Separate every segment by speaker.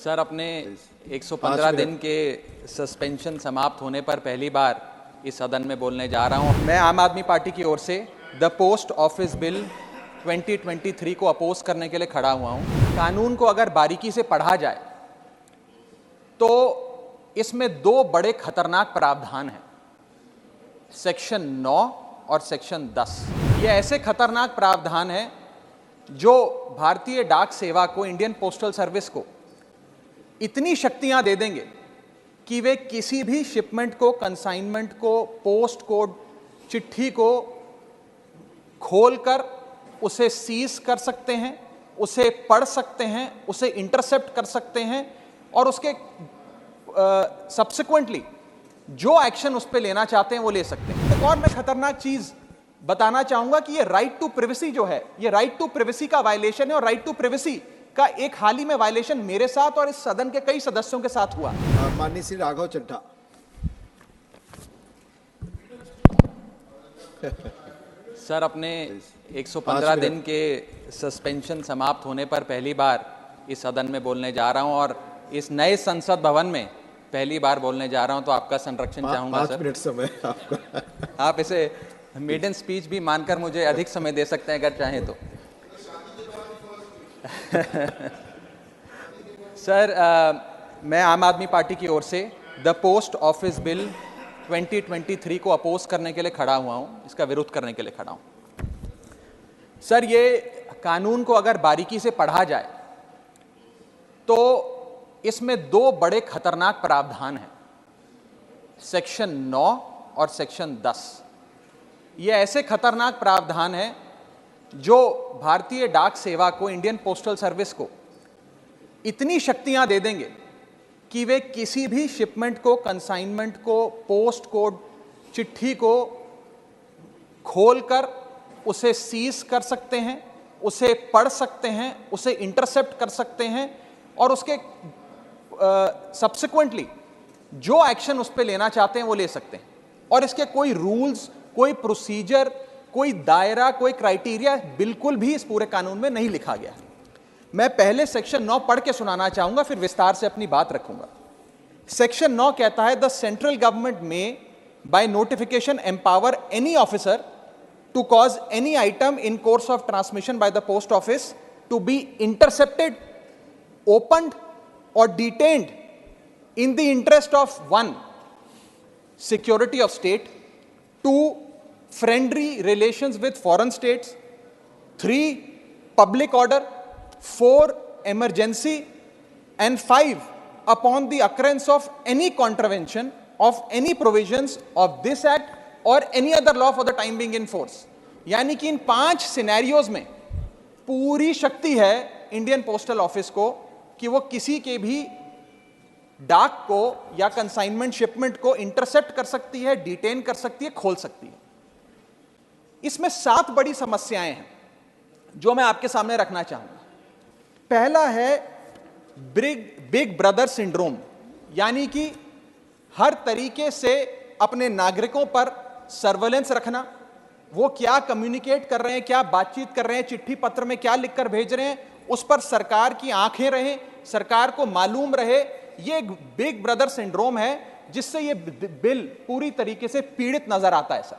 Speaker 1: Sir, अपने 115 दिन के सस्पेंशन समाप्त होने पर पहली बार इस सदन में बोलने जा रहा हूं। मैं आम आदमी पार्टी की ओर से द पोस्ट ऑफिस बिल 2023 को अपोज करने के लिए खड़ा हुआ हूं। कानून को अगर बारीकी से पढ़ा जाए तो इसमें दो बड़े खतरनाक प्रावधान हैं, सेक्शन 9 और सेक्शन 10। ये ऐसे खतरनाक प्रावधान हैं जो भारतीय डाक सेवा को, इंडियन पोस्टल सर्विस को इतनी शक्तियां दे देंगे कि वे किसी भी शिपमेंट को, कंसाइनमेंट को, पोस्ट को, चिट्ठी को खोलकर उसे सीज कर सकते हैं, उसे पढ़ सकते हैं, उसे इंटरसेप्ट कर सकते हैं और उसके सब्सिक्वेंटली जो एक्शन उस पर लेना चाहते हैं वो ले सकते हैं। एक और मैं खतरनाक चीज बताना चाहूंगा कि ये राइट टू प्रिवेसी जो है, ये राइट टू प्रिवेसी का वायलेशन है और राइट टू प्रिवेसी का एक हाल ही में वायलेशन मेरे साथ और इस सदन के कई सदस्यों के साथ हुआ।
Speaker 2: माननीय श्री राघव चड्ढा।
Speaker 1: सर, अपने 115 दिन के सस्पेंशन समाप्त होने पर पहली बार इस सदन में बोलने जा रहा हूं और इस नए संसद भवन में पहली बार बोलने जा रहा हूं, तो आपका संरक्षण चाहूंगा सर।
Speaker 2: 5 मिनट समय आपका।
Speaker 1: आप इसे मेडन स्पीच भी मानकर मुझे अधिक समय दे सकते हैं अगर चाहें तो। सर, मैं आम आदमी पार्टी की ओर से द पोस्ट ऑफिस बिल 2023 को अपोज करने के लिए खड़ा हुआ हूं, इसका विरोध करने के लिए खड़ा हूं। सर, ये कानून को अगर बारीकी से पढ़ा जाए तो इसमें दो बड़े खतरनाक प्रावधान हैं, सेक्शन 9 और सेक्शन 10। ये ऐसे खतरनाक प्रावधान हैं जो भारतीय डाक सेवा को, इंडियन पोस्टल सर्विस को इतनी शक्तियां दे देंगे कि वे किसी भी शिपमेंट को, कंसाइनमेंट को, पोस्ट को, चिट्ठी को खोलकर उसे सीज कर सकते हैं, उसे पढ़ सकते हैं, उसे इंटरसेप्ट कर सकते हैं और उसके सब्सिक्वेंटली जो एक्शन उस पर लेना चाहते हैं वो ले सकते हैं। और इसके कोई रूल्स, कोई प्रोसीजर, कोई दायरा, कोई क्राइटेरिया बिल्कुल भी इस पूरे कानून में नहीं लिखा गया है। मैं पहले सेक्शन 9 पढ़ के सुनाना चाहूंगा, फिर विस्तार से अपनी बात रखूंगा। सेक्शन 9 कहता है, the central government may by notification empower any officer to cause any item in course of transmission by the post office to be intercepted, opened or detained in the interest of 1. security of state, 2. friendly relations with foreign states, 3. public order, 4. emergency, and 5. upon the occurrence of any contravention of any provisions of this act or any other law for the time being in force. यानी कि इन 5 scenarios में पूरी शक्ति है Indian postal office को कि वो किसी के भी डाक को या कंसाइनमेंट शिपमेंट को इंटरसेप्ट कर सकती है, डिटेन कर सकती है, खोल सकती है। इसमें 7 बड़ी समस्याएं हैं जो मैं आपके सामने रखना चाहूंगा। पहला है बिग ब्रदर सिंड्रोम, यानी कि हर तरीके से अपने नागरिकों पर सर्वेलेंस रखना, वो क्या कम्युनिकेट कर रहे हैं, क्या बातचीत कर रहे हैं, चिट्ठी पत्र में क्या लिखकर भेज रहे हैं, उस पर सरकार की आंखें रहें, सरकार को मालूम रहे। ये एक बिग ब्रदर सिंड्रोम है जिससे ये बिल पूरी तरीके से पीड़ित नजर आता है सर।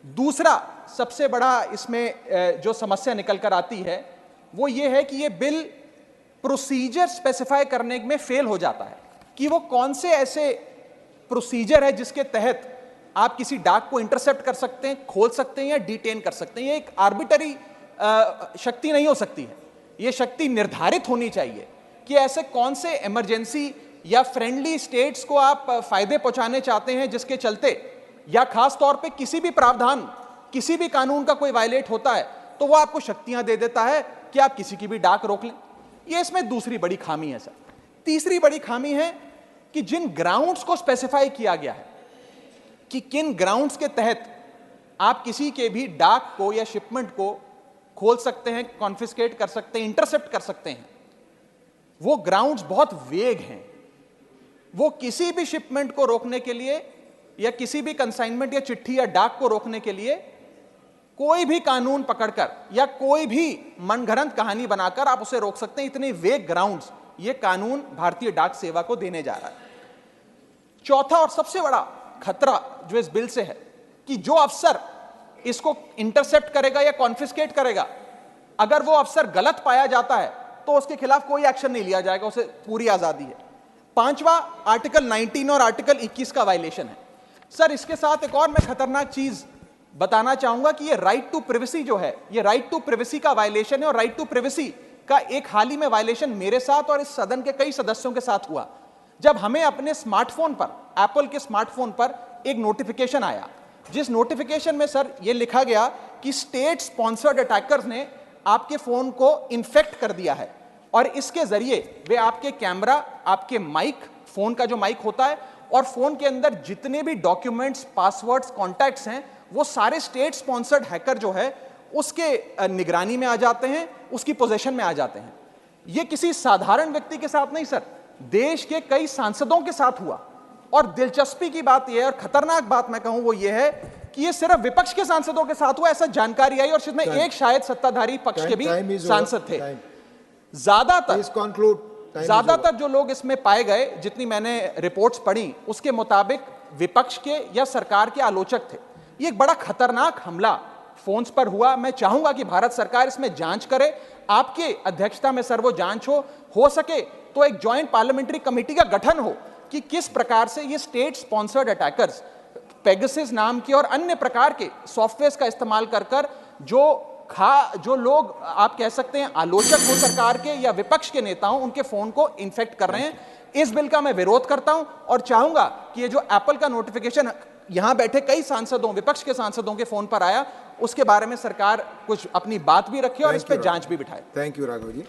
Speaker 1: दूसरा सबसे बड़ा इसमें जो समस्या निकल कर आती है वो ये है कि ये बिल प्रोसीजर स्पेसिफाई करने में फेल हो जाता है कि वो कौन से ऐसे प्रोसीजर है जिसके तहत आप किसी डाक को इंटरसेप्ट कर सकते हैं, खोल सकते हैं या डिटेन कर सकते हैं। ये एक आर्बिटरी शक्ति नहीं हो सकती है, ये शक्ति निर्धारित होनी चाहिए कि ऐसे कौन से इमरजेंसी या फ्रेंडली स्टेट्स को आप फायदे पहुंचाने चाहते हैं जिसके चलते, या खास तौर पे किसी भी प्रावधान, किसी भी कानून का कोई वायलेट होता है तो वो आपको शक्तियां दे देता है कि आप किसी की भी डाक रोक लें। ये इसमें दूसरी बड़ी खामी है सर। तीसरी बड़ी खामी है कि जिन ग्राउंड्स को स्पेसिफाई किया गया है कि किन ग्राउंड्स के तहत आप किसी के भी डाक को या शिपमेंट को खोल सकते हैं, कॉन्फिस्केट कर सकते हैं, इंटरसेप्ट कर सकते हैं, वो ग्राउंड्स बहुत वेग हैं। वो किसी भी शिपमेंट को रोकने के लिए या किसी भी कंसाइनमेंट या चिट्ठी या डाक को रोकने के लिए कोई भी कानून पकड़कर या कोई भी मनगढ़ंत कहानी बनाकर आप उसे रोक सकते हैं। इतने वेग ग्राउंड्स यह कानून भारतीय डाक सेवा को देने जा रहा है। चौथा और सबसे बड़ा खतरा जो इस बिल से है कि जो अफसर इसको इंटरसेप्ट करेगा या कॉन्फिस्केट करेगा, अगर वो अफसर गलत पाया जाता है तो उसके खिलाफ कोई एक्शन नहीं लिया जाएगा, उसे पूरी आजादी है। पांचवा, आर्टिकल 19 और आर्टिकल 21 का वायलेशन है। सर, इसके साथ एक और मैं खतरनाक चीज बताना चाहूंगा कि ये राइट टू प्रिवेसी जो है, ये राइट टू प्रिवेसी का वायलेशन है। और राइट टू प्रिवेसी का एक हाल ही में वायलेशन मेरे साथ और इस सदन के कई सदस्यों के साथ हुआ, जब हमें अपने स्मार्टफोन पर, एप्पल के स्मार्टफोन पर एक नोटिफिकेशन आया, जिस नोटिफिकेशन में सर ये लिखा गया कि स्टेट स्पॉन्सर्ड अटैकर्स ने आपके फोन को इन्फेक्ट कर दिया है और इसके जरिए वे आपके कैमरा, आपके माइक, फोन का जो माइक होता है और फोन के अंदर जितने भी डॉक्यूमेंट्स, पासवर्ड्स, कॉन्टैक्ट्स हैं, वो सारे स्टेट स्पॉन्सर्ड हैकर जो है उसके निगरानी में आ जाते हैं, उसकी पोजीशन में आ जाते हैं। ये किसी साधारण व्यक्ति के साथ नहीं सर, देश के कई सांसदों के साथ हुआ। और दिलचस्पी की बात यह है और खतरनाक बात मैं कहूं वो ये है कि ये सिर्फ विपक्ष के सांसदों के साथ हुआ, ऐसा जानकारी आई, और इसमें एक शायद सत्ताधारी पक्ष के भी सांसद थे। ज्यादातर जो लोग इसमें पाए गए, जितनी मैंने रिपोर्ट्स पढ़ी, उसके मुताबिक विपक्ष के या सरकार के आलोचक थे। ये एक बड़ा खतरनाक हमला फोन्स पर हुआ। मैं चाहूंगा कि भारत सरकार इसमें जांच करे, आपके अध्यक्षता में सर वो जांच हो सके तो एक जॉइंट पार्लियामेंट्री कमेटी का गठन हो कि किस प्रकार से ये स्टेट स्पॉन्सर्ड अटैकर्स पेगासस नाम के और अन्य प्रकार के सॉफ्टवेयर का इस्तेमाल कर जो लोग आप कह सकते हैं आलोचक हो सरकार के या विपक्ष के नेताओं, उनके फोन को इन्फेक्ट कर रहे हैं। इस बिल का मैं विरोध करता हूं और चाहूंगा कि ये जो एप्पल का नोटिफिकेशन यहां बैठे कई सांसदों, विपक्ष के सांसदों के फोन पर आया, उसके बारे में सरकार कुछ अपनी बात भी रखे और इस पर जांच भी बिठाए।
Speaker 2: Thank you Raghav ji.